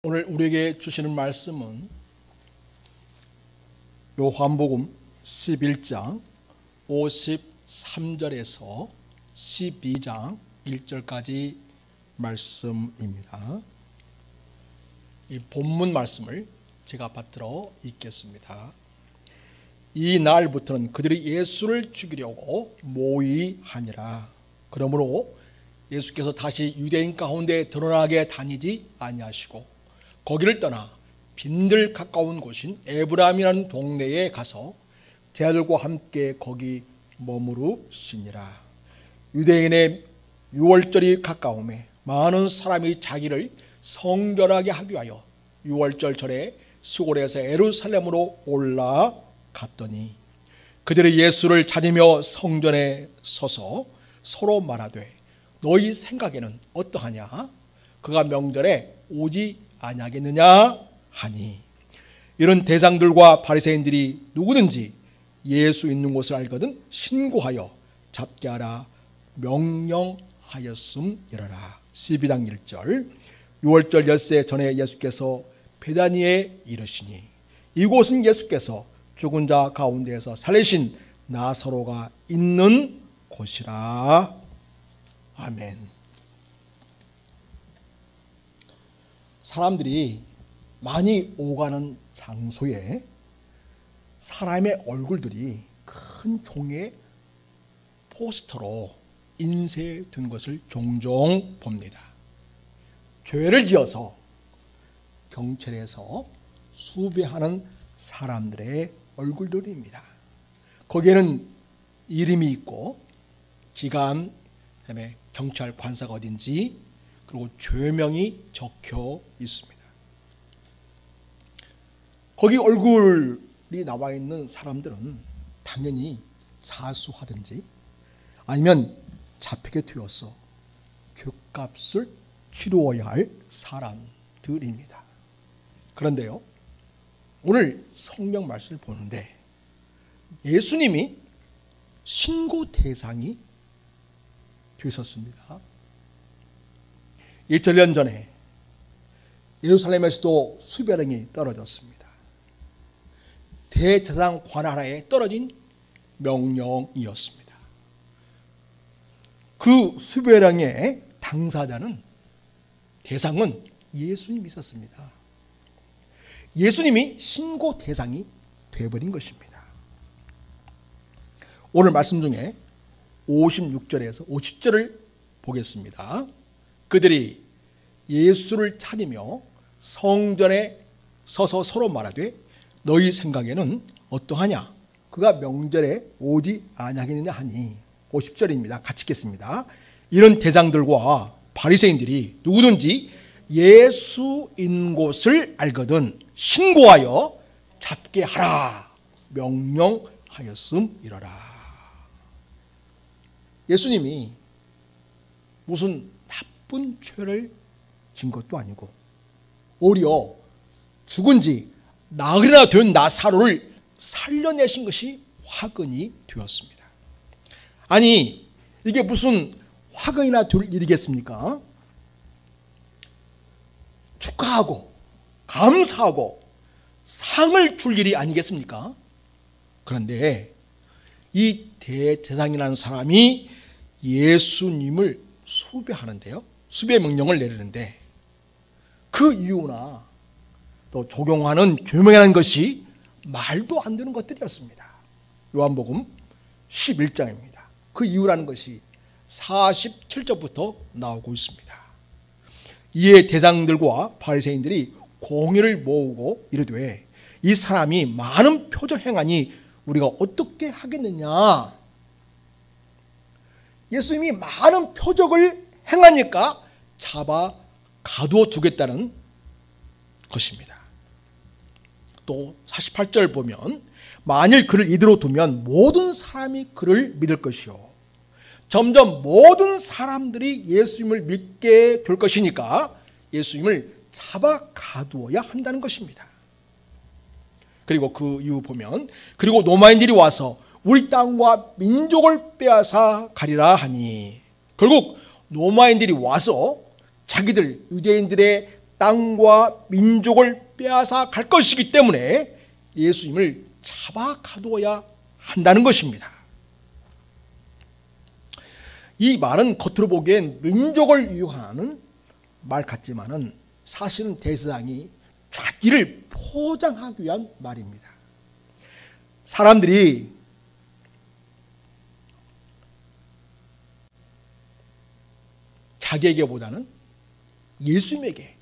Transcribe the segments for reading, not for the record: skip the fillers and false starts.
오늘 우리에게 주시는 말씀은 요한복음 11장 53절에서 12장 1절까지 말씀입니다. 이 본문 말씀을 제가 받들어 읽겠습니다. 이 날부터는 그들이 예수를 죽이려고 모의하니라. 그러므로 예수께서 다시 유대인 가운데 드러나게 다니지 아니하시고 거기를 떠나 빈들 가까운 곳인 에브라임이라는 동네에 가서 제자들과 함께 거기 머무르시니라. 유대인의 유월절이 가까우매 많은 사람이 자기를 성결하게 하기 위하여 유월절 절에 시골에서 예루살렘으로 올라갔더니 그들이 예수를 찾으며 성전에 서서 서로 말하되 너희 생각에는 어떠하냐? 그가 명절에 오지 아니하겠느냐 하니, 이런 대장들과 바리새인들이 누구든지 예수 있는 곳을 알거든 신고하여 잡게 하라 명령하였음이라라. 12장 1절. 유월절 엿새 전에 예수께서 베다니에 이르시니 이곳은 예수께서 죽은 자 가운데에서 살리신 나사로가 있는 곳이라. 아멘. 사람들이 많이 오가는 장소에 사람의 얼굴들이 큰 종이의 포스터로 인쇄된 것을 종종 봅니다. 죄를 지어서 경찰에서 수배하는 사람들의 얼굴들입니다. 거기에는 이름이 있고 기간, 그다음에 경찰 관사가 어딘지, 그리고 죄명이 적혀 있습니다. 거기 얼굴이 나와 있는 사람들은 당연히 자수하든지 아니면 잡히게 되어서 죄값을 치루어야 할 사람들입니다. 그런데요, 오늘 성경 말씀을 보는데 예수님이 신고 대상이 되셨습니다. 1년 전에 예루살렘에서도 수배령이 떨어졌습니다. 대제사장 관하에 떨어진 명령이었습니다. 그 수배령의 당사자는, 대상은 예수님이셨습니다. 예수님이 신고 대상이 되어버린 것입니다. 오늘 말씀 중에 56절에서 50절을 보겠습니다. 그들이 예수를 찾으며 성전에 서서 서로 말하되 너희 생각에는 어떠하냐? 그가 명절에 오지 아니하겠느냐 하니. 50절입니다. 같이 읽겠습니다. 이런 대장들과 바리새인들이 누구든지 예수 있는 곳을 알거든 신고하여 잡게 하라 명령하였음이러라. 예수님이 무슨 나쁜 죄를 진 것도 아니고 오히려 죽은 지 나흘이나 된 나사로를 살려내신 것이 화근이 되었습니다. 아니, 이게 무슨 화근이나 될 일이겠습니까? 축하하고 감사하고 상을 줄 일이 아니겠습니까? 그런데 이 대제사장이라는 사람이 예수님을 수배하는데요, 수배 명령을 내리는데 그 이유나 또 적용하는 죄명이라는 것이 말도 안 되는 것들이었습니다. 요한복음 11장입니다. 그 이유라는 것이 47절부터 나오고 있습니다. 이에 대장들과 바리새인들이 공의를 모으고 이르되 이 사람이 많은 표적 행하니 우리가 어떻게 하겠느냐? 예수님이 많은 표적을 행하니까 잡아 가두어 두겠다는 것입니다. 또 48절 보면 만일 그를 이대로 두면 모든 사람이 그를 믿을 것이요 점점 모든 사람들이 예수님을 믿게 될 것이니까 예수님을 잡아 가두어야 한다는 것입니다. 그리고 그 이후 보면 그리고 로마인들이 와서 우리 땅과 민족을 빼앗아 가리라 하니, 결국 로마인들이 와서 자기들 유대인들의 땅과 민족을 빼앗아 갈 것이기 때문에 예수님을 잡아 가두어야 한다는 것입니다. 이 말은 겉으로 보기엔 민족을 위협하는 말 같지만은 사실은 대제사장이 자기를 포장하기 위한 말입니다. 사람들이 자기에게보다는 예수님에게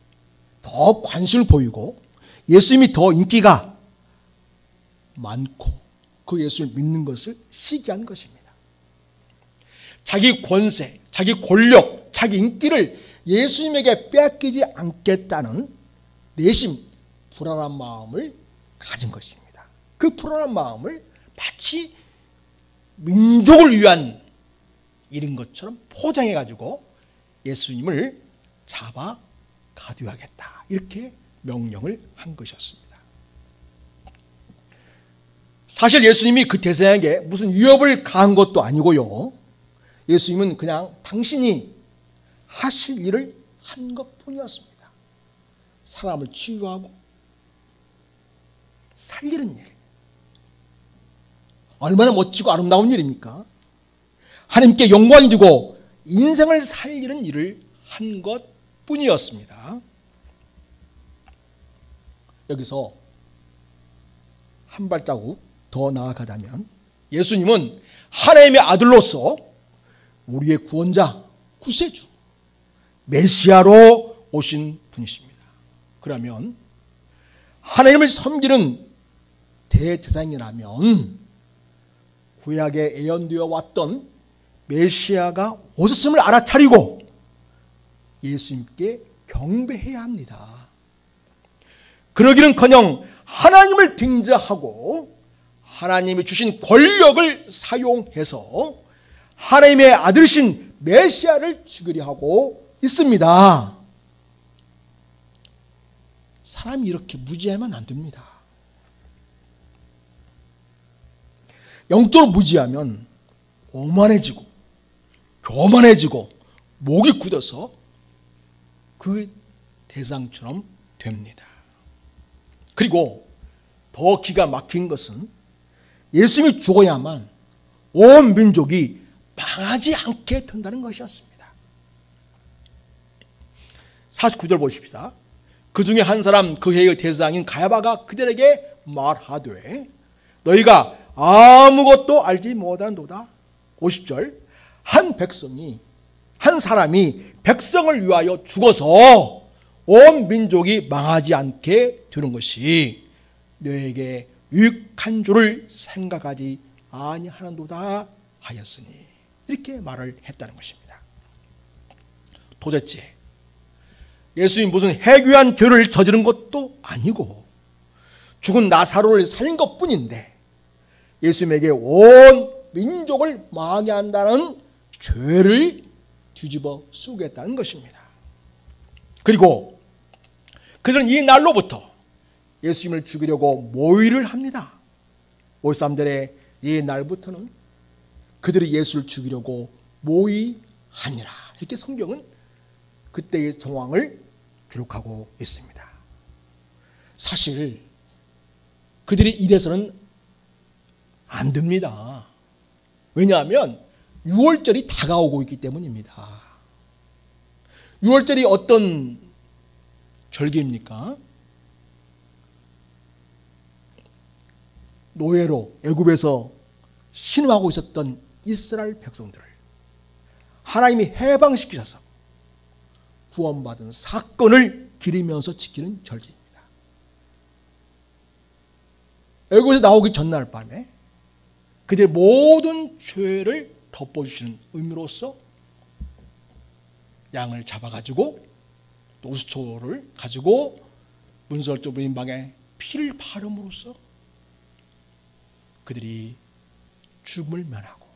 더 관심을 보이고 예수님이 더 인기가 많고 그 예수를 믿는 것을 시기한 것입니다. 자기 권세, 자기 권력, 자기 인기를 예수님에게 빼앗기지 않겠다는 내심 불안한 마음을 가진 것입니다. 그 불안한 마음을 마치 민족을 위한 일인 것처럼 포장해가지고 예수님을 잡아 가두어야겠다, 이렇게 명령을 한 것이었습니다. 사실 예수님이 그 대제사장에게 무슨 위협을 가한 것도 아니고요, 예수님은 그냥 당신이 하실 일을 한 것뿐이었습니다. 사람을 치유하고 살리는 일, 얼마나 멋지고 아름다운 일입니까? 하나님께 영광이 되고 인생을 살리는 일을 한 것뿐이었습니다. 여기서 한 발자국 더 나아가자면 예수님은 하나님의 아들로서 우리의 구원자, 구세주, 메시아로 오신 분이십니다. 그러면 하나님을 섬기는 대제사장이라면 구약에 예언되어 왔던 메시아가 오셨음을 알아차리고 예수님께 경배해야 합니다. 그러기는커녕 하나님을 빙자하고 하나님이 주신 권력을 사용해서 하나님의 아들이신 메시아를 죽이려 하고 있습니다. 사람이 이렇게 무지하면 안 됩니다. 영적으로 무지하면 오만해지고 교만해지고 목이 굳어서 그 대상처럼 됩니다. 그리고 더 기가 막힌 것은 예수님이 죽어야만 온 민족이 망하지 않게 된다는 것이었습니다. 49절 보십시다. 그 중에 한 사람, 그 해의 대제사장인 가야바가 그들에게 말하되 너희가 아무것도 알지 못하는도다. 50절. 한 사람이 백성을 위하여 죽어서 온 민족이 망하지 않게 되는 것이 너에게 유익한 줄을 생각하지 아니하는도다 하였으니, 이렇게 말을 했다는 것입니다. 도대체 예수님이 무슨 해괴한 죄를 저지른 것도 아니고 죽은 나사로를 살린 것뿐인데 예수님에게 온 민족을 망하게 한다는 죄를 뒤집어 쓰겠다는 것입니다. 그리고 그들은 이 날로부터 예수님을 죽이려고 모의를 합니다. 53절에 이 날부터는 그들이 예수를 죽이려고 모의하니라, 이렇게 성경은 그때의 정황을 기록하고 있습니다. 사실 그들이 이래서는 안 됩니다. 왜냐하면 6월절이 다가오고 있기 때문입니다. 6월절이 어떤 절기입니까? 노예로 애굽에서 신음하고 있었던 이스라엘 백성들을 하나님이 해방시키셔서 구원받은 사건을 기리면서 지키는 절기입니다. 애굽에서 나오기 전날 밤에 그들의 모든 죄를 덮어주시는 의미로서 양을 잡아가지고 또 우수초를 가지고 문설주 부인 방에 피를 바름으로써 그들이 죽음을 면하고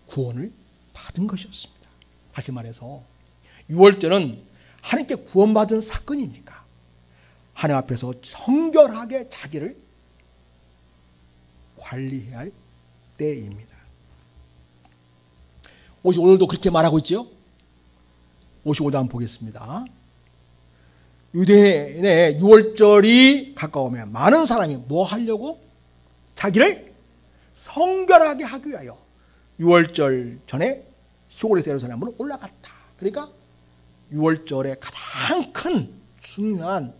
구원을 받은 것이었습니다. 다시 말해서 6월절은 하나님께 구원받은 사건이니까 하나님 앞에서 성결하게 자기를 관리해야 할 때입니다. 55절도 그렇게 말하고 있죠. 55절 한번 보겠습니다. 유대인의 유월절이 가까우면 많은 사람이 뭐 하려고? 자기를 성결하게 하기 위하여 유월절 전에 시골에서 예루살렘으로 올라갔다. 그러니까 유월절의 가장 큰 중요한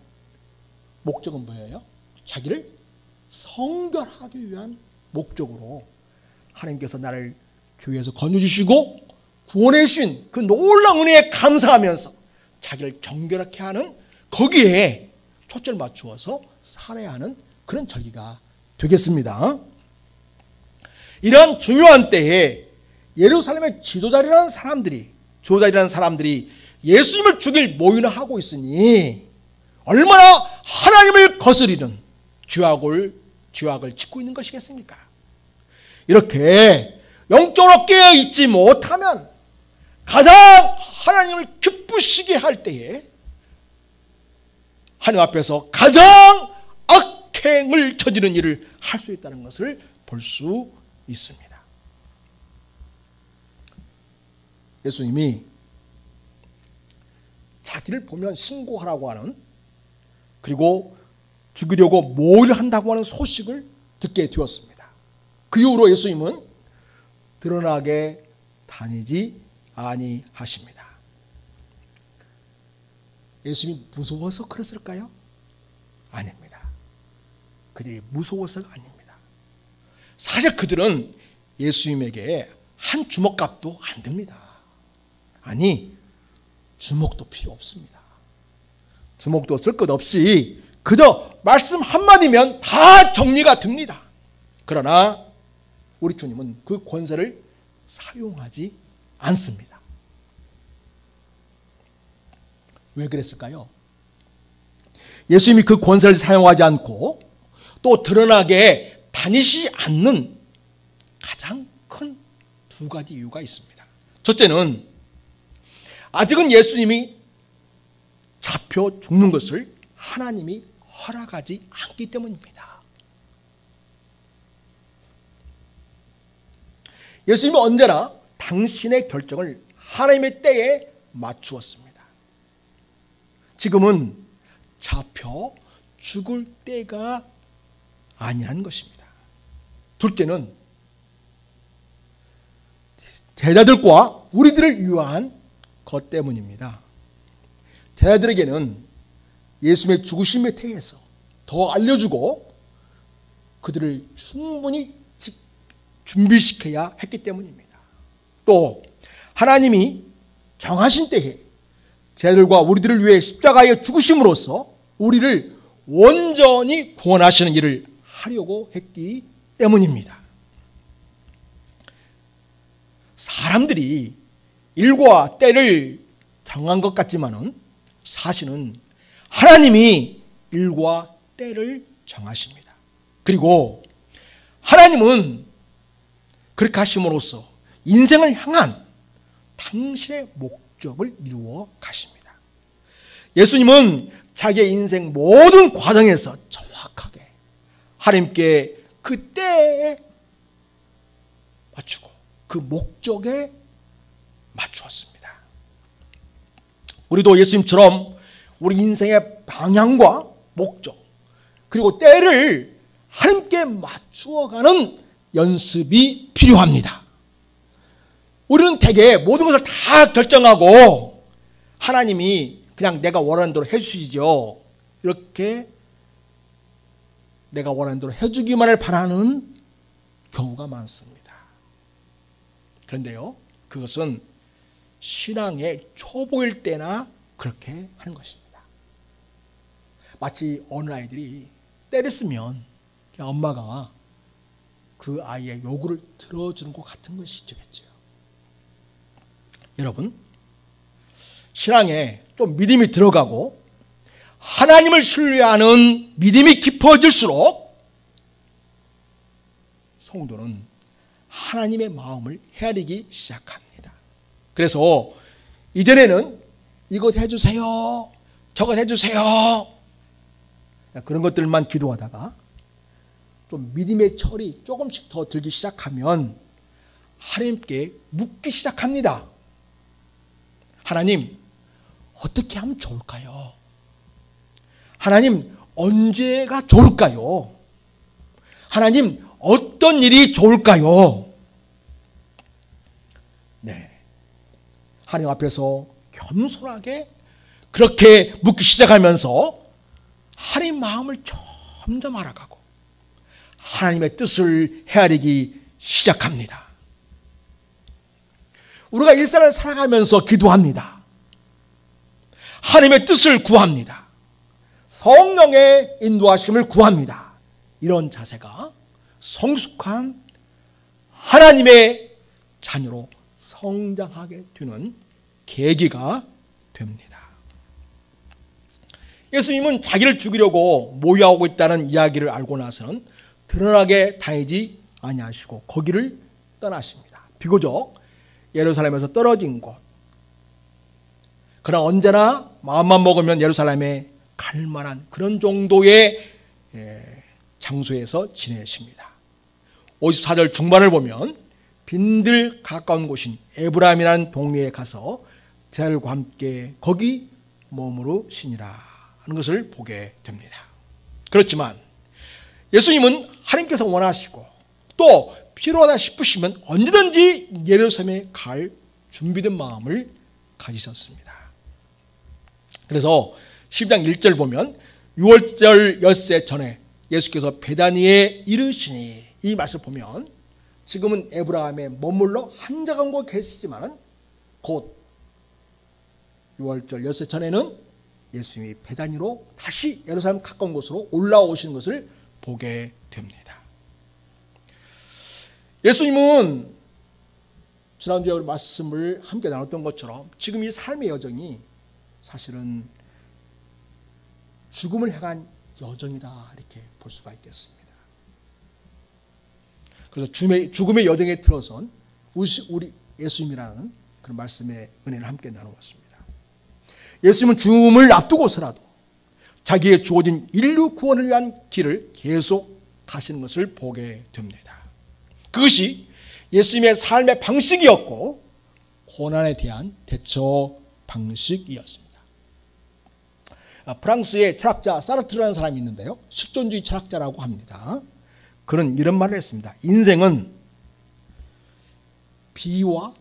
목적은 뭐예요? 자기를 성결하기 위한 목적으로 하나님께서 나를 죄에서 건져주시고 구원해 주신 그 놀라운 은혜에 감사하면서 자기를 정결하게 하는, 거기에 초점을 맞추어서 살아야 하는 그런 절기가 되겠습니다. 이러한 중요한 때에 예루살렘의 지도자라는 사람들이 예수님을 죽일 모임을 하고 있으니 얼마나 하나님을 거스리는 죄악을 짓고 있는 것이겠습니까? 이렇게 영적으로 깨어있지 못하면 가장 하나님을 기쁘시게 할 때에 하나님 앞에서 가장 악행을 저지르는 일을 할 수 있다는 것을 볼 수 있습니다. 예수님이 자기를 보면 신고하라고 하는, 그리고 죽이려고 모의를 한다고 하는 소식을 듣게 되었습니다. 그 이후로 예수님은 드러나게 다니지 아니하십니다. 예수님이 무서워서 그랬을까요? 아닙니다. 그들이 무서워서가 아닙니다. 사실 그들은 예수님에게 한 주먹값도 안 됩니다. 아니, 주먹도 필요 없습니다. 주먹도 쓸 것 없이 그저 말씀 한마디면 다 정리가 됩니다. 그러나 우리 주님은 그 권세를 사용하지 않습니다. 왜 그랬을까요? 예수님이 그 권세를 사용하지 않고 또 드러나게 다니지 않는 가장 큰 두 가지 이유가 있습니다. 첫째는 아직은 예수님이 잡혀 죽는 것을 하나님이 허락하지 않기 때문입니다. 예수님은 언제나 당신의 결정을 하나님의 때에 맞추었습니다. 지금은 잡혀 죽을 때가 아니라는 것입니다. 둘째는 제자들과 우리들을 위한 것 때문입니다. 제자들에게는 예수님의 죽으심에 대해서 더 알려주고 그들을 충분히 준비시켜야 했기 때문입니다. 또 하나님이 정하신 때에 제자들과 우리들을 위해 십자가에 죽으심으로써 우리를 온전히 구원하시는 일을 하려고 했기 때문입니다. 사람들이 일과 때를 정한 것 같지만은 사실은 하나님이 일과 때를 정하십니다. 그리고 하나님은 그렇게 하심으로써 인생을 향한 당신의 목적을 이루어 가십니다. 예수님은 자기의 인생 모든 과정에서 정확하게 하나님께 그 때에 맞추고 그 목적에 맞추었습니다. 우리도 예수님처럼 우리 인생의 방향과 목적 그리고 때를 하나님께 맞추어가는 연습이 필요합니다. 우리는 대개 모든 것을 다 결정하고 하나님이 그냥 내가 원하는 대로 해주시죠. 이렇게 내가 원하는 대로 해주기만을 바라는 경우가 많습니다. 그런데요, 그것은 신앙의 초보일 때나 그렇게 하는 것입니다. 마치 어느 아이들이 때를 쓰면 엄마가 그 아이의 요구를 들어주는 것 같은 것이 되겠죠. 여러분, 신앙에 좀 믿음이 들어가고 하나님을 신뢰하는 믿음이 깊어질수록 성도는 하나님의 마음을 헤아리기 시작합니다. 그래서 이전에는 이것 해주세요, 저것 해주세요, 그런 것들만 기도하다가 좀 믿음의 철이 조금씩 더 들기 시작하면 하나님께 묻기 시작합니다. 하나님, 어떻게 하면 좋을까요? 하나님 언제가 좋을까요? 하나님 어떤 일이 좋을까요? 네, 하나님 앞에서 겸손하게 그렇게 묻기 시작하면서 하나님 마음을 점점 알아가고 하나님의 뜻을 헤아리기 시작합니다. 우리가 일상을 살아가면서 기도합니다. 하나님의 뜻을 구합니다. 성령의 인도하심을 구합니다. 이런 자세가 성숙한 하나님의 자녀로 성장하게 되는 계기가 됩니다. 예수님은 자기를 죽이려고 모여오고 있다는 이야기를 알고 나서는 드러나게 다니지 아니하시고 거기를 떠나십니다. 비교적 예루살렘에서 떨어진 곳, 그러나 언제나 마음만 먹으면 예루살렘에 갈 만한 그런 정도의 장소에서 지내십니다. 54절 중반을 보면 빈들 가까운 곳인 에브라임이라는 동네에 가서 제자들과 함께 거기 머무르시니라 하는 것을 보게 됩니다. 그렇지만 예수님은 하나님께서 원하시고 또 필요하다 싶으시면 언제든지 예루살렘에 갈 준비된 마음을 가지셨습니다. 그래서 10장 1절 보면 6월절 엿새 전에 예수께서 베다니에 이르시니, 이 말씀을 보면 지금은 에브라임에 머물러 한적한 곳에 계시지만 곧 6월절 엿새 전에는 예수님이 베다니로 다시 예루살렘 가까운 곳으로 올라오시는 것을 보게 됩니다. 예수님은 지난주에 우리 말씀을 함께 나눴던 것처럼 지금 이 삶의 여정이 사실은 죽음을 향한 여정이다, 이렇게 볼 수가 있겠습니다. 그래서 죽음의 여정에 들어선 우리 예수님이라는 그런 말씀의 은혜를 함께 나누었습니다. 예수님은 죽음을 앞두고서라도 자기의 주어진 인류 구원을 위한 길을 계속 가시는 것을 보게 됩니다. 그것이 예수님의 삶의 방식이었고 고난에 대한 대처 방식이었습니다. 프랑스의 철학자 사르트르라는 사람이 있는데요, 실존주의 철학자라고 합니다. 그는 이런 말을 했습니다. 인생은 B와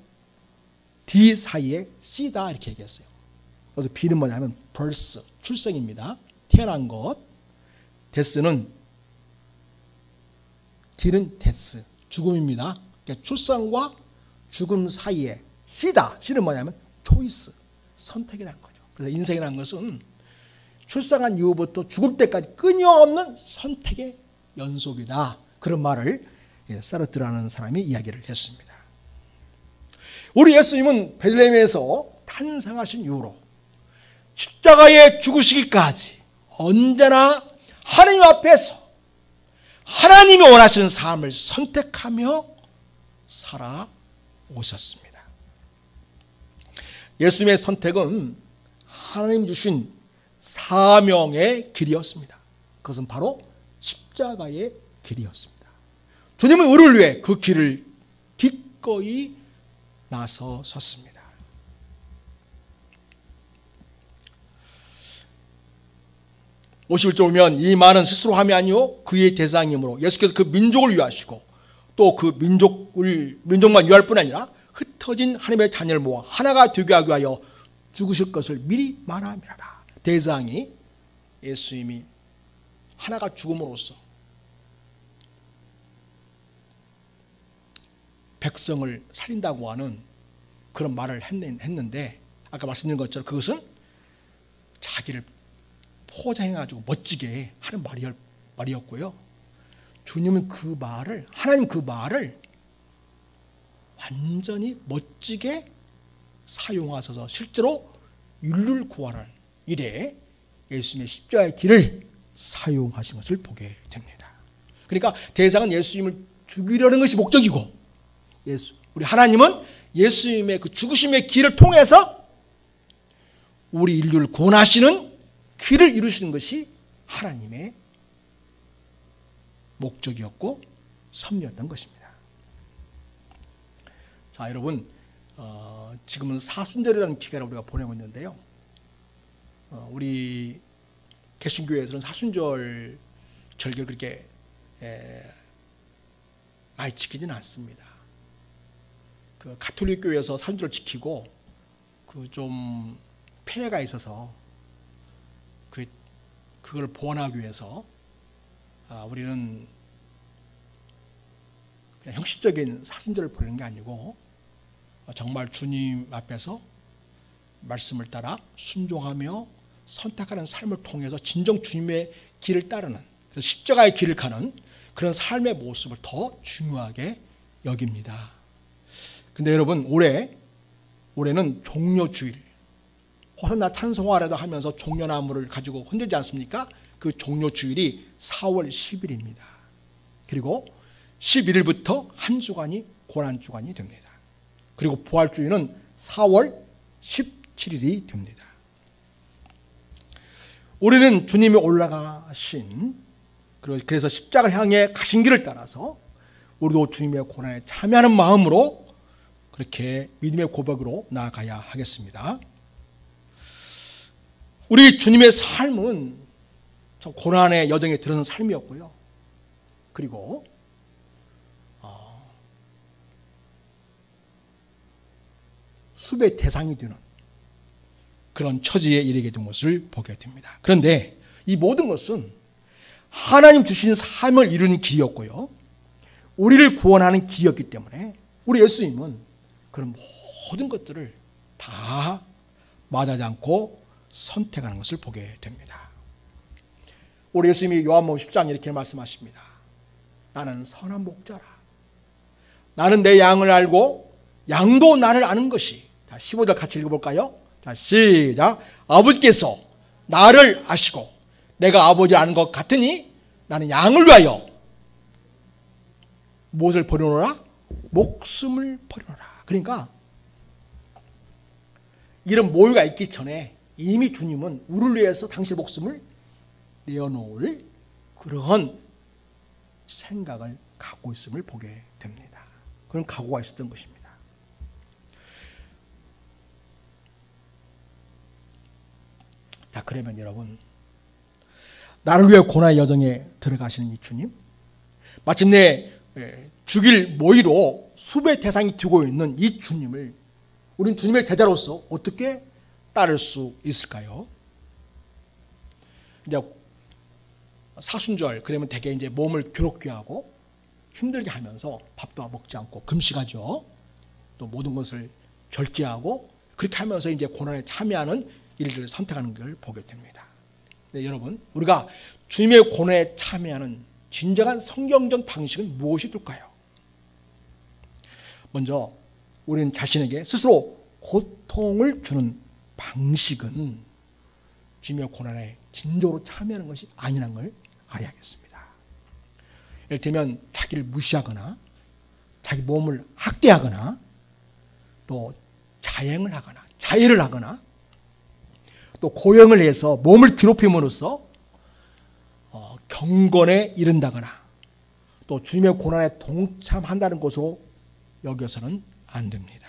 D 사이의 C다, 이렇게 얘기했어요. 그래서 B는 뭐냐면 birth, 출생입니다. 태어난 것. 데스는 D는 death, 죽음입니다. 그러니까 출산과 죽음 사이에 C다. C는 뭐냐면 choice, 선택이라는 거죠. 그래서 인생이라는 것은 출생한 이후부터 죽을 때까지 끊임없는 선택의 연속이다. 그런 말을 사르트르라는 사람이 이야기를 했습니다. 우리 예수님은 베들레헴에서 탄생하신 이후로 십자가에 죽으시기까지 언제나 하나님 앞에서 하나님이 원하시는 삶을 선택하며 살아오셨습니다. 예수님의 선택은 하나님 주신 사명의 길이었습니다. 그것은 바로 십자가의 길이었습니다. 주님은 우리를 위해 그 길을 기꺼이 나서섰습니다. (51절) 보면 이 말은 스스로 함이 아니요 그의 대상이므로 예수께서 그 민족을 위하시고 또 그 민족만 위할 뿐 아니라 흩어진 하나님의 자녀를 모아 하나가 되게 하기 위하여 죽으실 것을 미리 말함이라. 대상이 예수님이 하나가 죽음으로써 백성을 살린다고 하는 그런 말을 했는데, 아까 말씀드린 것처럼 그것은 자기를 포장해가지고 멋지게 하는 말이었고요. 주님은 그 말을, 하나님 그 말을 완전히 멋지게 사용하셔서 실제로 인류를 구원하는 일에 예수님의 십자가의 길을 사용하신 것을 보게 됩니다. 그러니까 대상은 예수님을 죽이려는 것이 목적이고, 우리 하나님은 예수님의 그 죽으심의 길을 통해서 우리 인류를 구원하시는 길을 이루시는 것이 하나님의 목적이었고 섭리였던 것입니다. 자, 여러분, 지금은 사순절이라는 기간을 우리가 보내고 있는데요, 우리 개신교에서는 사순절 절기를 그렇게 많이 지키지는 않습니다. 그 가톨릭 교회에서 사순절 지키고 그 좀 폐해가 있어서 그걸 보완하기 위해서 우리는 그냥 형식적인 사순절을 보내는 게 아니고 정말 주님 앞에서 말씀을 따라 순종하며 선택하는 삶을 통해서 진정 주님의 길을 따르는, 그래서 십자가의 길을 가는 그런 삶의 모습을 더 중요하게 여깁니다. 근데 여러분, 올해는 종려주일, 호산나 찬송하라도 하면서 종려나무를 가지고 흔들지 않습니까? 그 종려주일이 4월 10일입니다. 그리고 11일부터 한 주간이 고난주간이 됩니다. 그리고 부활주일은 4월 17일이 됩니다. 올해는 주님이 올라가신, 그래서 십자가를 향해 가신 길을 따라서 우리도 주님의 고난에 참여하는 마음으로 그렇게 믿음의 고백으로 나아가야 하겠습니다. 우리 주님의 삶은 참 고난의 여정에 들어선 삶이었고요. 그리고 숲의 대상이 되는 그런 처지에 이르게 된 것을 보게 됩니다. 그런데 이 모든 것은 하나님 주신 삶을 이루는 길이었고요, 우리를 구원하는 길이었기 때문에 우리 예수님은 그런 모든 것들을 다 마다하지 않고 선택하는 것을 보게 됩니다. 우리 예수님이 요한복음 10장 이렇게 말씀하십니다. 나는 선한 목자라. 나는 내 양을 알고 양도 나를 아는 것이. 자, 15절 같이 읽어볼까요? 자, 시작. 아버지께서 나를 아시고 내가 아버지를 아는 것 같으니 나는 양을 위하여 무엇을 버리노라? 목숨을 버리노라. 그러니까 이런 모유가 있기 전에 이미 주님은 우리를 위해서 당신의 목숨을 내어놓을 그런 생각을 갖고 있음을 보게 됩니다. 그런 각오가 있었던 것입니다. 자, 그러면 여러분, 나를 위해 고난의 여정에 들어가시는 이 주님, 마침내 죽일 모의로 숲의 대상이 되고 있는 이 주님을 우리는 주님의 제자로서 어떻게 따를 수 있을까요? 이제 사순절 그러면 대개 이제 몸을 괴롭게 하고 힘들게 하면서 밥도 먹지 않고 금식하죠. 또 모든 것을 절제하고 그렇게 하면서 이제 고난에 참여하는 일들을 선택하는 걸 보게 됩니다. 네, 여러분, 우리가 주님의 고난에 참여하는 진정한 성경적 방식은 무엇이 될까요? 먼저 우리는 자신에게 스스로 고통을 주는 방식은 주님의 고난에 진정으로 참여하는 것이 아니라는 걸 알아야겠습니다. 이를테면 자기를 무시하거나 자기 몸을 학대하거나 또 자행을 하거나 자해를 하거나 또 고형을 해서 몸을 괴롭힘으로써 경건에 이른다거나 또 주님의 고난에 동참한다는 것으로 여겨서는 안 됩니다.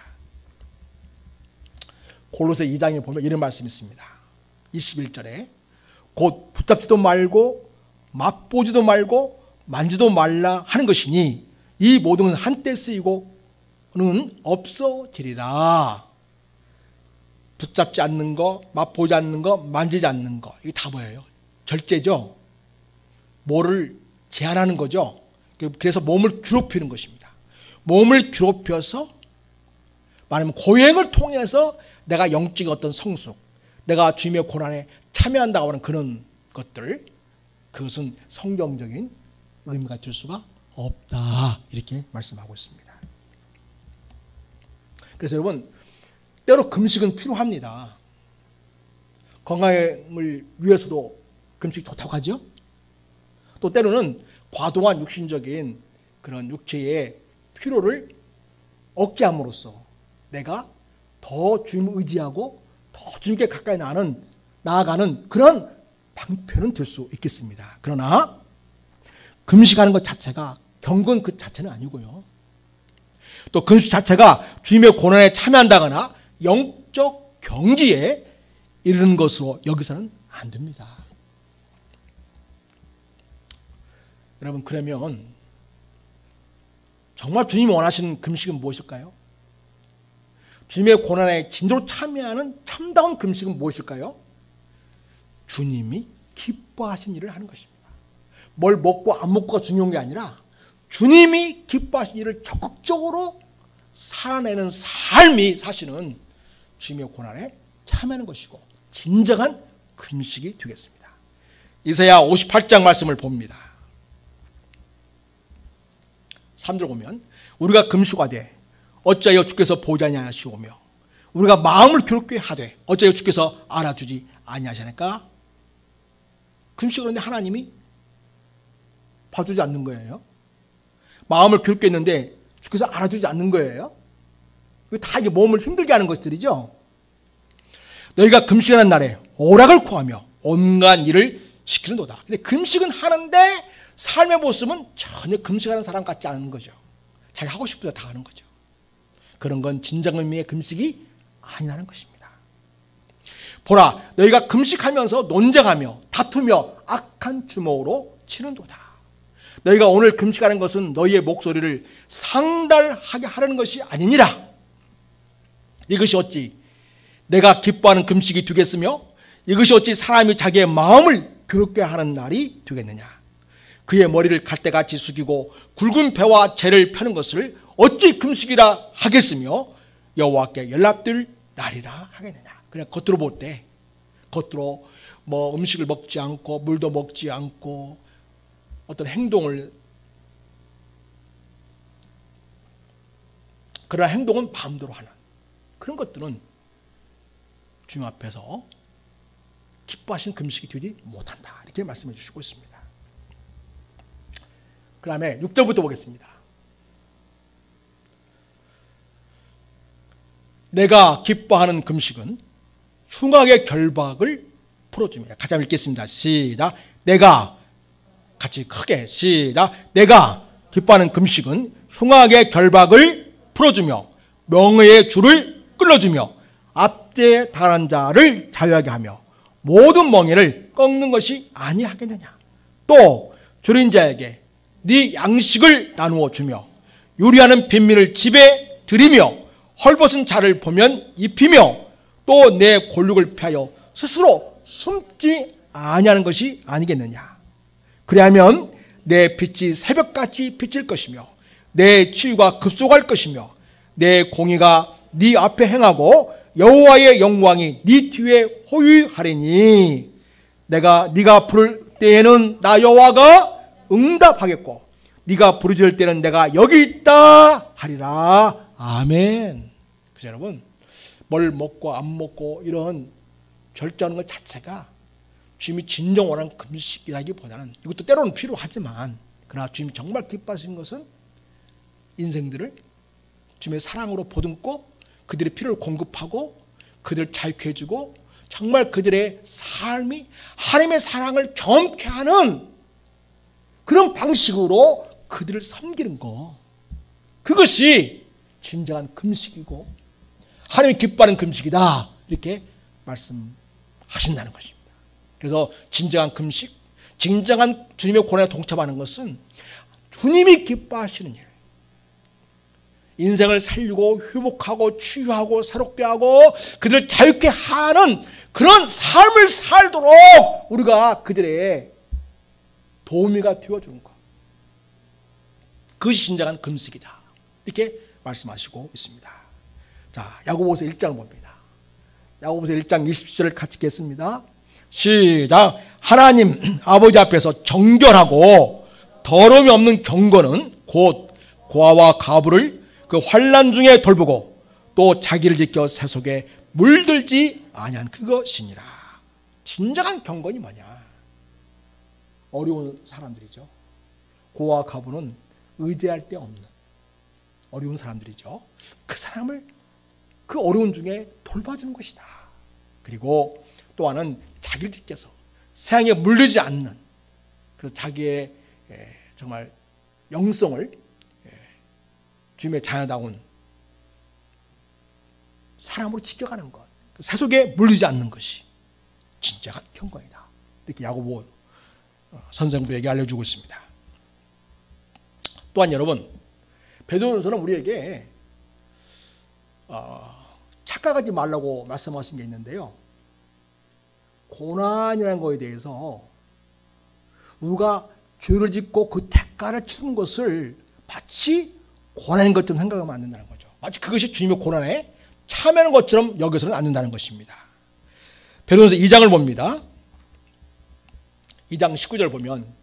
골로새 2장에 보면 이런 말씀이 있습니다. 21절에 곧 붙잡지도 말고 맛보지도 말고 만지도 말라 하는 것이니 이 모든 것은 한때 쓰이고는 없어지리라. 붙잡지 않는 거, 맛보지 않는 거, 만지지 않는 거, 이게 다 뭐예요? 절제죠. 뭐를 제한하는 거죠. 그래서 몸을 괴롭히는 것입니다. 몸을 괴롭혀서 말하면 고행을 통해서 내가 영적인 어떤 성숙, 내가 주님의 고난에 참여한다고 하는 그런 것들, 그것은 성경적인 의미가 될 수가 없다, 이렇게 말씀하고 있습니다. 그래서 여러분, 때로 금식은 필요합니다. 건강을 위해서도 금식이 좋다고 하죠. 또 때로는 과도한 육신적인 그런 육체의 피로를 억제함으로써 내가 더 주님을 의지하고 더 주님께 가까이 나아가는 그런 방편은 될 수 있겠습니다. 그러나 금식하는 것 자체가 경건 그 자체는 아니고요. 또 금식 자체가 주님의 고난에 참여한다거나 영적 경지에 이르는 것으로 여기서는 안 됩니다. 여러분, 그러면 정말 주님이 원하시는 금식은 무엇일까요? 주님의 고난에 진도로 참여하는 참다운 금식은 무엇일까요? 주님이 기뻐하신 일을 하는 것입니다. 뭘 먹고 안 먹고가 중요한 게 아니라 주님이 기뻐하신 일을 적극적으로 살아내는 삶이 사실은 주님의 고난에 참여하는 것이고 진정한 금식이 되겠습니다. 이사야 58장 말씀을 봅니다. 3절 보면 우리가 금식하되 어찌하여 주께서 보지 아니하시오며 우리가 마음을 괴롭게 하되 어찌하여 주께서 알아주지 아니하시니까. 금식을 하는데 하나님이 봐주지 않는 거예요. 마음을 괴롭게 했는데 주께서 알아주지 않는 거예요. 다 이게 몸을 힘들게 하는 것들이죠. 너희가 금식하는 날에 오락을 구하며 온갖 일을 시키는도다. 근데 금식은 하는데 삶의 모습은 전혀 금식하는 사람 같지 않은 거죠. 자기 하고 싶은 대로 다 하는 거죠. 그런 건 진정 의미의 금식이 아니라는 것입니다. 보라, 너희가 금식하면서 논쟁하며 다투며 악한 주먹으로 치는도다. 너희가 오늘 금식하는 것은 너희의 목소리를 상달하게 하려는 것이 아니니라. 이것이 어찌 내가 기뻐하는 금식이 되겠으며 이것이 어찌 사람이 자기의 마음을 괴롭게 하는 날이 되겠느냐. 그의 머리를 갈대같이 숙이고 굵은 배와 재를 펴는 것을 어찌 금식이라 하겠으며 여호와께 연락될 날이라 하겠느냐. 그냥 겉으로 볼 때 겉으로 뭐 음식을 먹지 않고 물도 먹지 않고 어떤 행동을, 그러나 행동은 마음대로 하는 그런 것들은 주님 앞에서 기뻐하신 금식이 되지 못한다. 이렇게 말씀해 주시고 있습니다. 그 다음에 6절부터 보겠습니다. 내가 기뻐하는 금식은 흉악의 결박을 풀어주며. 같이 한번 읽겠습니다. 시작. 내가, 같이 크게 시작. 내가 기뻐하는 금식은 흉악의 결박을 풀어주며 명예의 줄을 끌어주며 압제에 달한 자를 자유하게 하며 모든 멍에를 꺾는 것이 아니하겠느냐. 또 줄인 자에게 네 양식을 나누어 주며 요리하는 빈민을 집에 들이며 헐벗은 자를 보면 입히며 또 내 골육을 피하여 스스로 숨지 아니하는 것이 아니겠느냐. 그리하면 내 빛이 새벽같이 비칠 것이며 내 치유가 급속할 것이며 내 공의가 네 앞에 행하고 여호와의 영광이 네 뒤에 호위하리니 네가 부를 때에는 나 여호와가 응답하겠고 네가 부르짖을 때는 내가 여기 있다 하리라. 아멘. 그래서 여러분, 뭘 먹고 안 먹고 이런 절제하는 것 자체가 주님이 진정 원하는 금식이라기보다는 이것도 때로는 필요하지만 그러나 주님이 정말 기뻐하시는 것은 인생들을 주님의 사랑으로 보듬고 그들의 필요를 공급하고 그들을 자유케 해주고 정말 그들의 삶이 하나님의 사랑을 경험케 하는 그런 방식으로 그들을 섬기는 거, 그것이 진정한 금식이고 하나님이 기뻐하는 금식이다, 이렇게 말씀하신다는 것입니다. 그래서 진정한 금식, 진정한 주님의 고난에 동참하는 것은 주님이 기뻐하시는 일, 인생을 살리고 회복하고 치유하고 새롭게 하고 그들을 자유케 하는 그런 삶을 살도록 우리가 그들의 도우미가 되어주는 것, 그것이 진정한 금식이다, 이렇게 말씀하시고 있습니다. 자, 야고보서 1장을 봅니다. 야고보서 1장 20절을 같이 읽겠습니다. 시작. 하나님 아버지 앞에서 정결하고 더러움이 없는 경건은 곧 고아와 가부를 그 환난 중에 돌보고 또 자기를 지켜 세속에 물들지 아니한 그것이니라. 진정한 경건이 뭐냐? 어려운 사람들이죠. 고아와 가부는 의지할 데 없는 어려운 사람들이죠. 그 사람을 그 어려운 중에 돌봐주는 것이다. 그리고 또 하나는 자기를 지켜서 세상에 물들지 않는, 그래서 자기의 정말 영성을 주님의 자녀다운 사람으로 지켜가는 것, 세속에 물리지 않는 것이 진정한 경건이다, 이렇게 야고보 선생부에게 알려주고 있습니다. 또한 여러분, 베드로전서는 우리에게 착각하지 말라고 말씀하신 게 있는데요. 고난이라는 것에 대해서 우리가 죄를 짓고 그 대가를 치는 것을 마치 고난인 것처럼 생각하면 안 된다는 거죠. 마치 그것이 주님의 고난에 참여하는 것처럼 여겨서는 안 된다는 것입니다. 베드로전서 2장을 봅니다. 2장 19절 보면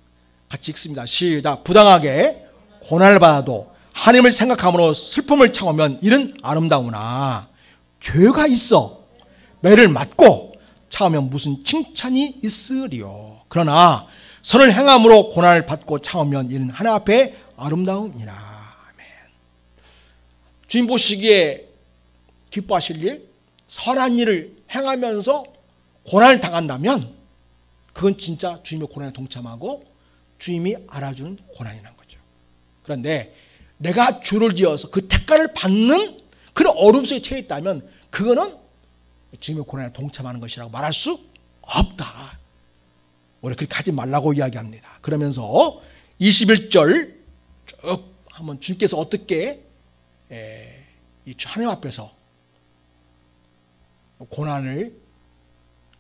같이 읽습니다. 시작. 부당하게 고난을 받아도 하나님을 생각함으로 슬픔을 참으면 이는 아름다우나 죄가 있어 매를 맞고 참으면 무슨 칭찬이 있으리요. 그러나 선을 행함으로 고난을 받고 참으면 이는 하나님 앞에 아름다움이라. 아멘. 주님 보시기에 기뻐하실 일, 선한 일을 행하면서 고난을 당한다면 그건 진짜 주님의 고난에 동참하고 주님이 알아주는 고난이라는 거죠. 그런데 내가 죄를 지어서 그 대가를 받는 그런 어려움 속에 처해 있다면 그거는 주님의 고난에 동참하는 것이라고 말할 수 없다. 오히려 그렇게 하지 말라고 이야기합니다. 그러면서 21절 쭉 한번 주님께서 어떻게 이 하나님 앞에서 고난을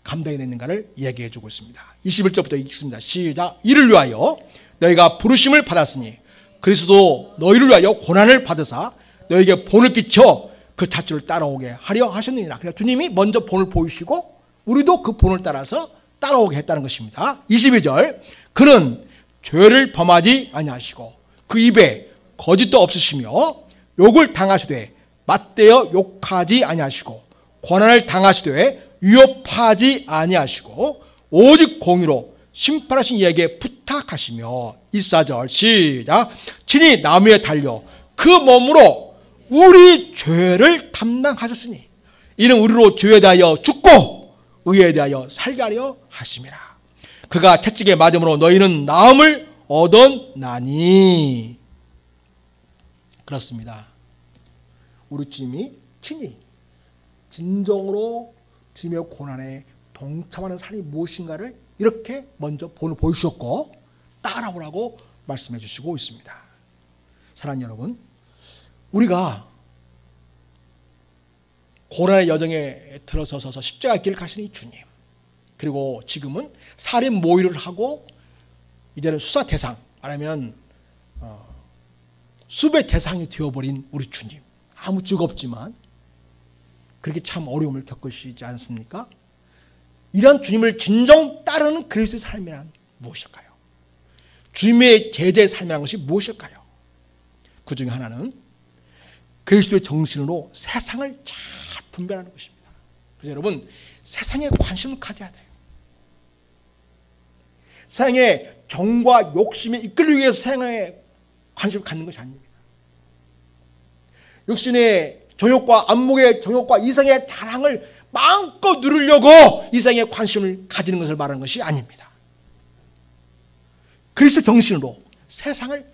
감당해냈는가를 이야기해 주고 있습니다. 21절부터 읽습니다. 시작. 이를 위하여 너희가 부르심을 받았으니 그리스도 너희를 위하여 고난을 받으사 너희에게 본을 끼쳐 그 자취를 따라오게 하려 하셨느니라. 그러니까 주님이 먼저 본을 보이시고 우리도 그 본을 따라서 따라오게 했다는 것입니다. 22절. 그는 죄를 범하지 아니하시고 그 입에 거짓도 없으시며 욕을 당하시되 맞대어 욕하지 아니하시고 고난을 당하시되 위협하지 아니하시고 오직 공의로 심판하신 이에게 부탁하시며 24절 시작. 친히 나무에 달려 그 몸으로 우리 죄를 담당하셨으니 이는 우리로 죄에 대하여 죽고 의에 대하여 살게 하려 하심이라. 그가 채찍에 맞음으로 너희는 나음을 얻었나니. 그렇습니다. 우리 주님이 친히 진정으로 주님의 고난에 동참하는 삶이 무엇인가를 이렇게 먼저 본을 보여주셨고 따라오라고 말씀해 주시고 있습니다. 사랑하는 여러분, 우리가 고난의 여정에 들어서서 십자가 길을 가시는 이 주님, 그리고 지금은 살인 모의를 하고 이제는 수사 대상, 말하면 수배 대상이 되어버린 우리 주님, 아무 죄가 없지만 그렇게 참 어려움을 겪으시지 않습니까? 이런 주님을 진정 따르는 그리스도의 삶이란 무엇일까요? 주님의 제자의 삶이라는 것이 무엇일까요? 그 중에 하나는 그리스도의 정신으로 세상을 잘 분별하는 것입니다. 그래서 여러분, 세상에 관심을 가져야 돼요. 세상의 정과 욕심에 이끌리기 위해서 세상에 관심을 갖는 것이 아닙니다. 육신의 정욕과 안목의 정욕과 이성의 자랑을 마음껏 누리려고 이성에 관심을 가지는 것을 말하는 것이 아닙니다. 그리스도 정신으로 세상을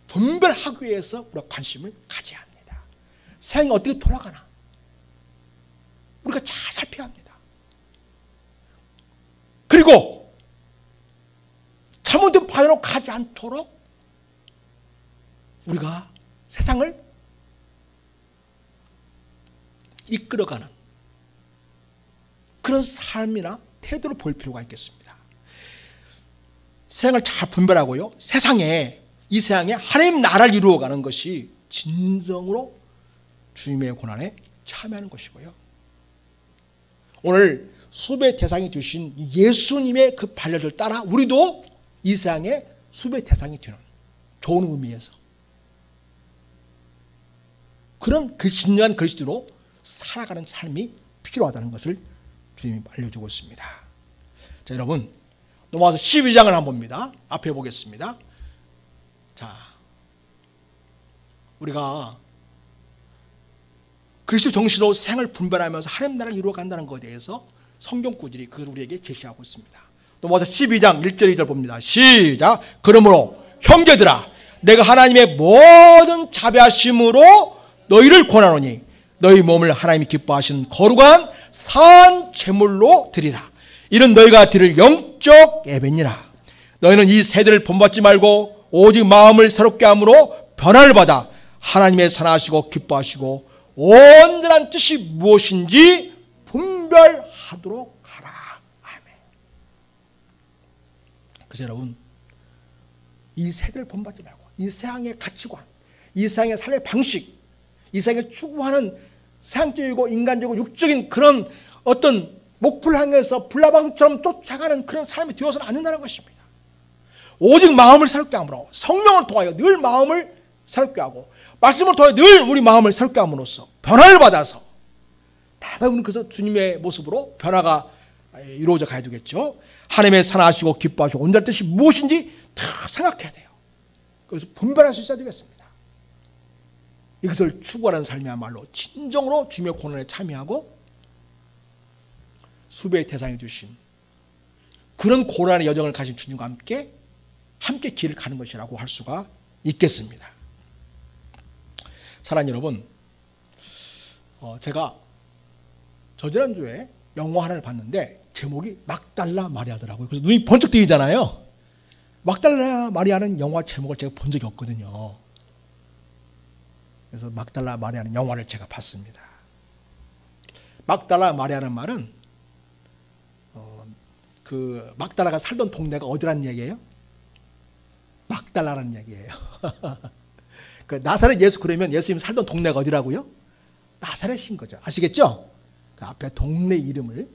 분별하기 위해서 우리가 관심을 가져야 합니다. 세상이 어떻게 돌아가나 우리가 잘 살펴야 합니다. 그리고 잘못된 방향으로 가지 않도록 우리가 세상을 이끌어가는 그런 삶이나 태도를 보일 필요가 있겠습니다. 세상을 잘 분별하고요, 이 세상에 하나님 나라를 이루어가는 것이 진정으로 주님의 고난에 참여하는 것이고요. 오늘 수배 대상이 되신 예수님의 그 발려를 따라 우리도 이 세상의 수배 대상이 되는 좋은 의미에서 그런 진정한 그리스도로 살아가는 삶이 필요하다는 것을 주님이 알려주고 있습니다. 자, 여러분, 넘어와서 12장을 한번 봅니다. 앞에 보겠습니다. 자, 우리가 그리스도 정신으로 생을 분별하면서 하나님 나라를 이루어간다는 것에 대해서 성경 구절이 그걸 우리에게 제시하고 있습니다. 넘어와서 12장 1절 2절 봅니다. 시작. 그러므로 형제들아, 내가 하나님의 모든 자비하심으로 너희를 권하노니 너희 몸을 하나님이 기뻐하시는 거룩한 산 제물로 드리라. 이는 너희가 드릴 영적 예배니라. 너희는 이 세대를 본받지 말고 오직 마음을 새롭게 함으로 변화를 받아 하나님의 선하시고 기뻐하시고 온전한 뜻이 무엇인지 분별하도록 하라. 아멘. 그래서 여러분, 이 세대를 본받지 말고 이 세상의 가치관, 이 세상의 삶의 방식, 이 세상에 추구하는 세상적이고 인간적이고 육적인 그런 어떤 목표를 향해서 불나방처럼 쫓아가는 그런 삶이 되어서는 안 된다는 것입니다. 오직 마음을 새롭게 함으로, 성령을 통하여 늘 마음을 새롭게 하고 말씀을 통하여 늘 우리 마음을 새롭게 함으로써 변화를 받아서 대부분 그래서 주님의 모습으로 변화가 이루어져 가야 되겠죠. 하나님의 선하시고 기뻐하시고 온전한 뜻이 무엇인지 다 생각해야 돼요. 그래서 분별할 수 있어야 되겠습니다. 이것을 추구하는 삶이야말로 진정으로 주님의 고난에 참여하고 수배의 대상이 되신 그런 고난의 여정을 가진 주님과 함께 길을 가는 것이라고 할 수가 있겠습니다. 사랑하는 여러분, 제가 저지난주에 영화 하나를 봤는데 제목이 막달라 마리아더라고요. 그래서 눈이 번쩍 뜨이잖아요. 막달라 마리아는 영화 제목을 제가 본 적이 없거든요. 그래서 막달라 마리아는 영화를 제가 봤습니다. 막달라 마리아라는 말은 그 막달라가 살던 동네가 어디라는 얘기예요? 막달라라는 얘기예요. 그 나사렛 예수 그러면 예수님 살던 동네가 어디라고요? 나사렛인 거죠. 아시겠죠? 그 앞에 동네 이름을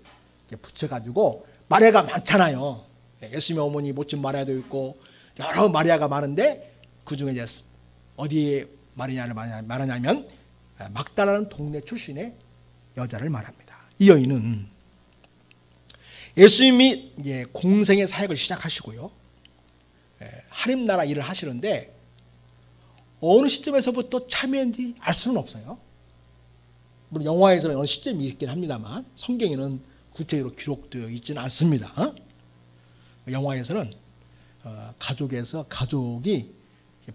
붙여가지고 마리아가 많잖아요. 예수님의 어머니 모친 마리아도 있고 여러 마리아가 많은데 그 중에 이제 어디에 마리아를 말하냐면 막달라는 동네 출신의 여자를 말합니다. 이 여인은 예수님이 이제 공생의 사역을 시작하시고요, 하나님 나라 일을 하시는데 어느 시점에서부터 참여했는지 알 수는 없어요. 물론 영화에서는 어느 시점이 있긴 합니다만 성경에는 구체적으로 기록되어 있지는 않습니다. 영화에서는 가족이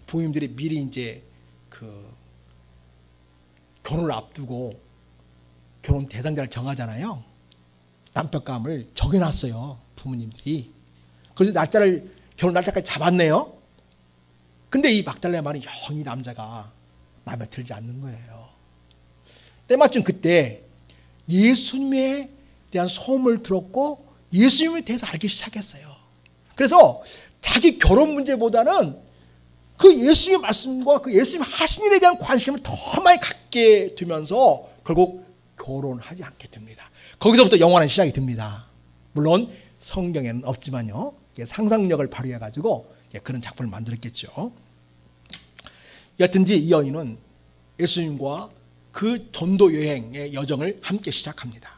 부모님들이 미리 이제 그 결혼을 앞두고 결혼 대상자를 정하잖아요. 남편감을 정해놨어요, 부모님들이. 그래서 결혼 날짜까지 잡았네요. 근데 이 막달라의 말은 영 이 남자가 마음에 들지 않는 거예요. 때마침 그때 예수님에 대한 소문을 들었고 예수님에 대해서 알기 시작했어요. 그래서 자기 결혼 문제보다는 그 예수님의 말씀과 그 예수님 하신 일에 대한 관심을 더 많이 갖게 되면서 결국 결혼하지 않게 됩니다. 거기서부터 영화는 시작이 됩니다. 물론 성경에는 없지만요, 상상력을 발휘해가지고 그런 작품을 만들었겠죠. 여튼지 이 여인은 예수님과 그 전도 여행의 여정을 함께 시작합니다.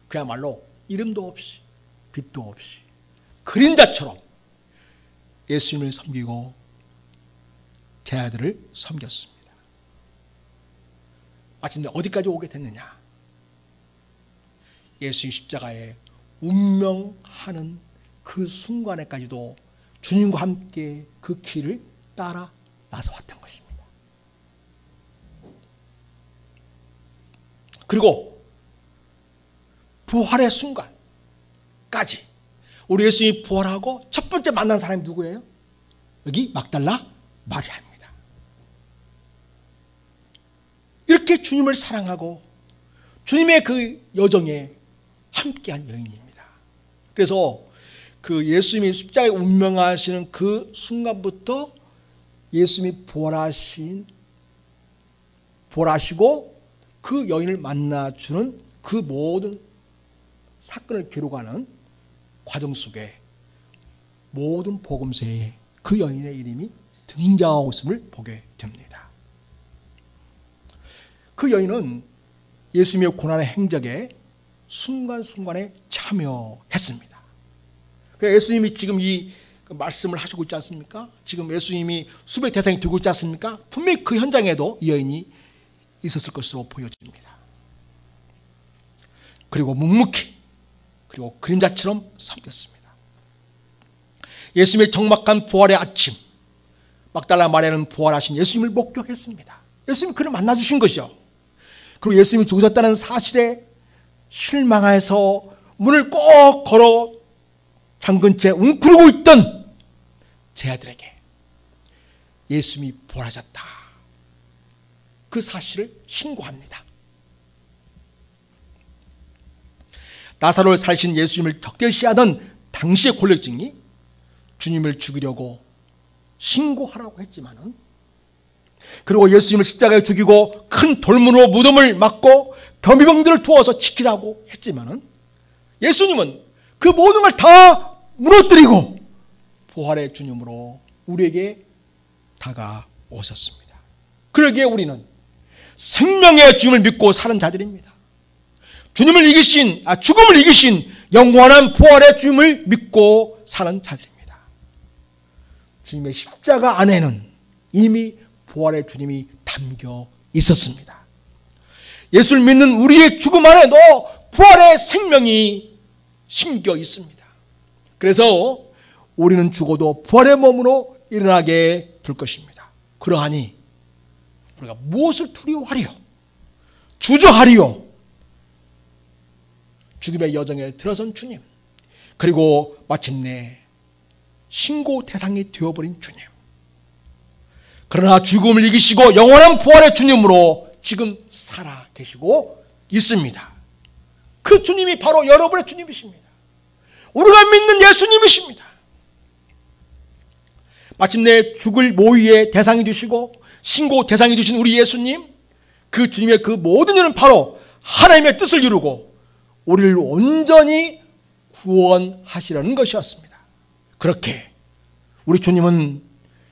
그야말로 이름도 없이 빛도 없이 그림자처럼 예수님을 섬기고 제 아들을 섬겼습니다. 마침내 어디까지 오게 됐느냐? 예수님 십자가에 운명하는 그 순간에까지도 주님과 함께 그 길을 따라 나서왔던 것입니다. 그리고 부활의 순간까지 우리 예수님이 부활하고 첫 번째 만난 사람이 누구예요? 여기 막달라 마리아입니다. 이렇게 주님을 사랑하고 주님의 그 여정에 함께한 여인입니다. 그래서 그 예수님이 십자가에 운명하시는 그 순간부터 예수님이 부활하시고 그 여인을 만나주는 그 모든 사건을 기록하는 과정 속에 모든 복음서에 그 여인의 이름이 등장하고 있음을 보게 됩니다. 그 여인은 예수님의 고난의 행적에 순간순간에 참여했습니다. 그래서 예수님이 지금 이 말씀을 하시고 있지 않습니까? 지금 예수님이 수배 대상이 되고 있지 않습니까? 분명히 그 현장에도 이 여인이 있었을 것으로 보여집니다. 그리고 묵묵히 그리고 그림자처럼 섬겼습니다. 예수님의 적막한 부활의 아침, 막달라 마리아는 부활하신 예수님을 목격했습니다. 예수님이 그를 만나주신 것이죠. 그리고 예수님이 죽으셨다는 사실에 실망해서 문을 꼭 걸어 잠근 채 웅크리고 있던 제 아들에게 예수님이 부활하셨다. 그 사실을 신고합니다. 나사로를 살리신 예수님을 적대시하던 당시의 권력층이 주님을 죽이려고 신고하라고 했지만은, 그리고 예수님을 십자가에 죽이고 큰 돌문으로 무덤을 막고 겸비병들을 두어서 지키라고 했지만은, 예수님은 그 모든 걸 다 무너뜨리고 부활의 주님으로 우리에게 다가오셨습니다. 그러기에 우리는 생명의 주님을 믿고 사는 자들입니다. 죽음을 이기신 영원한 부활의 주님을 믿고 사는 자들입니다. 주님의 십자가 안에는 이미 부활의 주님이 담겨 있었습니다. 예수를 믿는 우리의 죽음 안에도 부활의 생명이 심겨 있습니다. 그래서 우리는 죽어도 부활의 몸으로 일어나게 될 것입니다. 그러하니 우리가 무엇을 두려워하리요? 주저하리요? 죽음의 여정에 들어선 주님, 그리고 마침내 신고 대상이 되어버린 주님, 그러나 죽음을 이기시고 영원한 부활의 주님으로 지금 살아 계시고 있습니다. 그 주님이 바로 여러분의 주님이십니다. 우리가 믿는 예수님이십니다. 마침내 죽을 모의의 대상이 되시고 신고 대상이 되신 우리 예수님, 그 주님의 그 모든 일은 바로 하나님의 뜻을 이루고 우리를 온전히 구원하시려는 것이었습니다. 그렇게 우리 주님은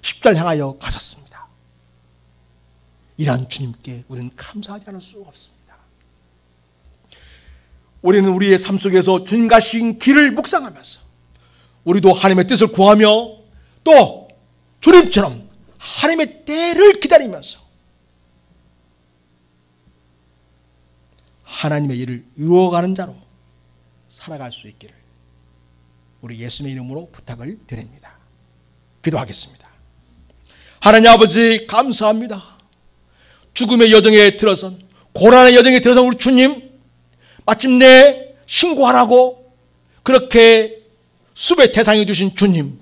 십자를 향하여 가셨습니다. 이러한 주님께 우리는 감사하지 않을 수가 없습니다. 우리는 우리의 삶 속에서 주님 가신 길을 묵상하면서 우리도 하나님의 뜻을 구하며 또 주님처럼 하나님의 때를 기다리면서 하나님의 일을 이루어가는 자로 살아갈 수 있기를 우리 예수님의 이름으로 부탁을 드립니다. 기도하겠습니다. 하나님 아버지, 감사합니다. 죽음의 여정에 들어선, 고난의 여정에 들어선 우리 주님, 마침내 신고하라고 그렇게 숲의 대상이 되신 주님,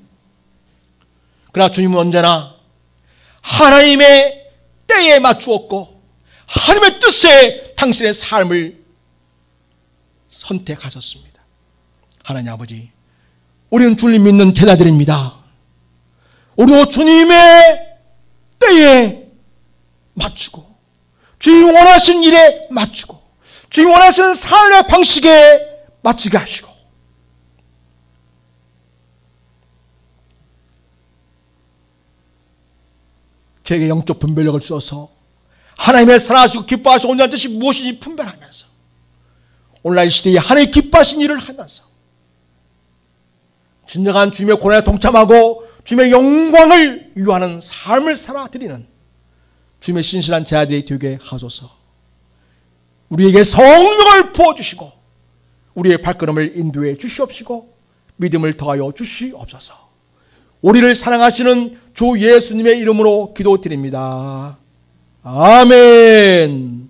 그러나 주님은 언제나 하나님의 때에 맞추었고 하나님의 뜻에 당신의 삶을 선택하셨습니다. 하나님 아버지, 우리는 주님 믿는 제자들입니다. 우리도 주님의 때에 맞추고 주님 원하신 일에 맞추고 주님 원하시는 삶의 방식에 맞추게 하시고 저에게 영적 분별력을 주셔서 하나님의 사랑하시고 기뻐하시고 온전한 뜻이 무엇인지 분별하면서 오늘날 이 시대에 하나님의 기뻐하신 일을 하면서 진정한 주님의 고난에 동참하고 주님의 영광을 위하는 삶을 살아드리는 주님의 신실한 제자들이 되게 하소서. 우리에게 성령을 부어주시고 우리의 발걸음을 인도해 주시옵시고 믿음을 더하여 주시옵소서. 우리를 사랑하시는 주 예수님의 이름으로 기도드립니다. 아멘.